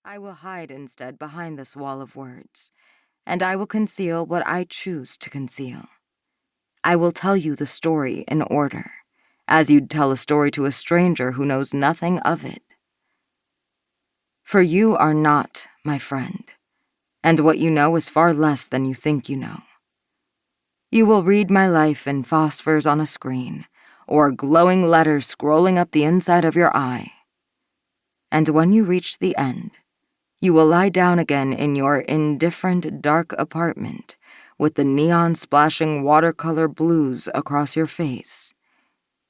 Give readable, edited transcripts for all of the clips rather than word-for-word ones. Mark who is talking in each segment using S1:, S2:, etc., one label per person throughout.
S1: I will hide instead behind this wall of words, and I will conceal what I choose to conceal. I will tell you the story in order, as you'd tell a story to a stranger who knows nothing of it. For you are not my friend, and what you know is far less than you think you know. You will read my life in phosphors on a screen, or glowing letters scrolling up the inside of your eye. And when you reach the end, you will lie down again in your indifferent dark apartment with the neon splashing watercolor blues across your face,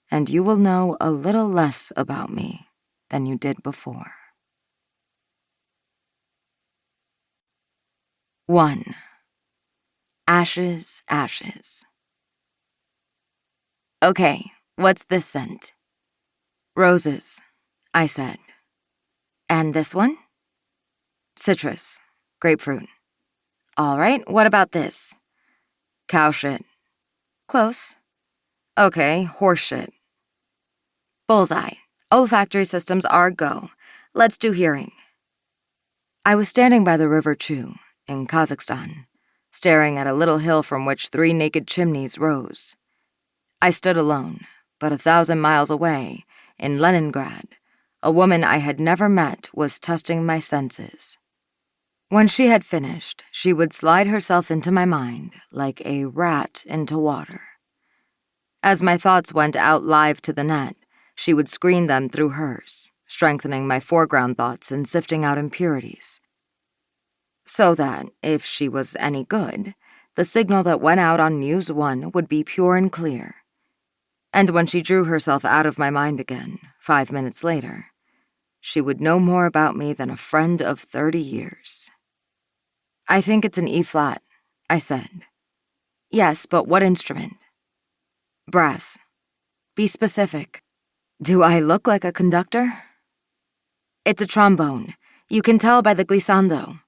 S1: and you will know a little less about me than you did before. 1. Ashes, ashes. Okay, what's this scent? Roses, I said. And this one? Citrus, grapefruit. All right, what about this? Cow shit. Close. Okay, horse shit. Bullseye. Olfactory systems are go. Let's do hearing. I was standing by the River Chu, in Kazakhstan, staring at a little hill from which 3 naked chimneys rose. I stood alone, but 1,000 miles away, in Leningrad, a woman I had never met was testing my senses. When she had finished, she would slide herself into my mind like a rat into water. As my thoughts went out live to the net, she would screen them through hers, strengthening my foreground thoughts and sifting out impurities. So that, if she was any good, the signal that went out on Muse 1 would be pure and clear. And when she drew herself out of my mind again, 5 minutes later, she would know more about me than a friend of 30 years. I think it's an E-flat, I said. Yes, but what instrument? Brass. Be specific. Do I look like a conductor? It's a trombone. You can tell by the glissando.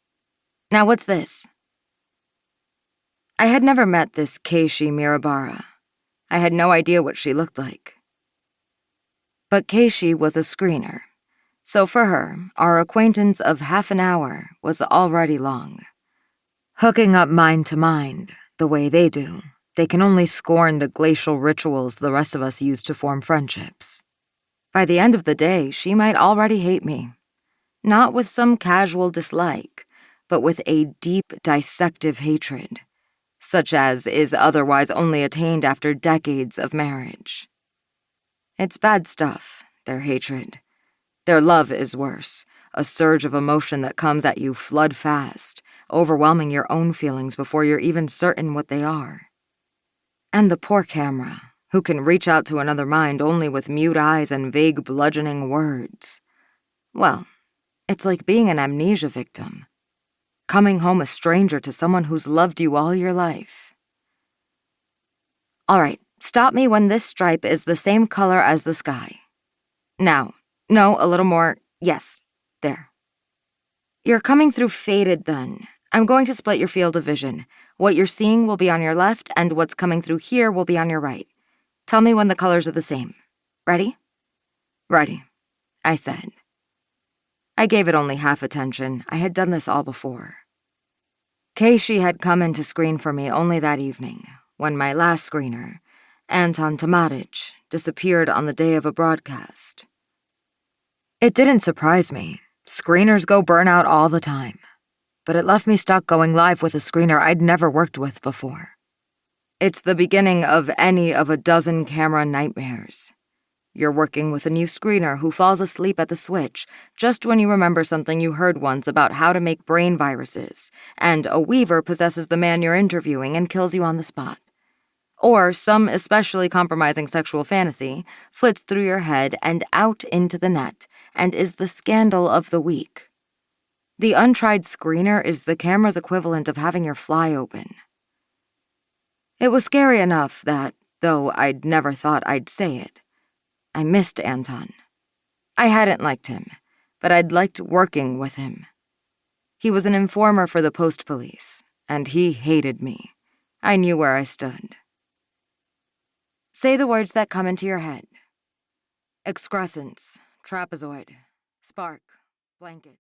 S1: Now what's this? I had never met this Keishi Mirabara. I had no idea what she looked like. But Keishi was a screener, so for her, our acquaintance of half an hour was already long. Hooking up mind to mind, the way they do, they can only scorn the glacial rituals the rest of us use to form friendships. By the end of the day, she might already hate me. Not with some casual dislike, but with a deep, dissective hatred, such as is otherwise only attained after decades of marriage. It's bad stuff, their hatred. Their love is worse, a surge of emotion that comes at you flood fast, overwhelming your own feelings before you're even certain what they are. And the poor camera, who can reach out to another mind only with mute eyes and vague bludgeoning words. Well, it's like being an amnesia victim, coming home a stranger to someone who's loved you all your life. All right, stop me when this stripe is the same color as the sky. Now, no, a little more, yes, there. You're coming through faded then. I'm going to split your field of vision. What you're seeing will be on your left, and what's coming through here will be on your right. Tell me when the colors are the same. Ready? Ready, I said. I gave it only half attention. I had done this all before. Keishi had come in to screen for me only that evening, when my last screener, Anton Tomatic, disappeared on the day of a broadcast. It didn't surprise me. Screeners go burnout all the time. But it left me stuck going live with a screener I'd never worked with before. It's the beginning of any of a dozen camera nightmares. You're working with a new screener who falls asleep at the switch just when you remember something you heard once about how to make brain viruses, and a weaver possesses the man you're interviewing and kills you on the spot. Or some especially compromising sexual fantasy flits through your head and out into the net and is the scandal of the week. The untried screener is the camera's equivalent of having your fly open. It was scary enough that, though I'd never thought I'd say it, I missed Anton. I hadn't liked him, but I'd liked working with him. He was an informer for the post police, and he hated me. I knew where I stood. Say the words that come into your head. Excrescence, trapezoid, spark, blanket.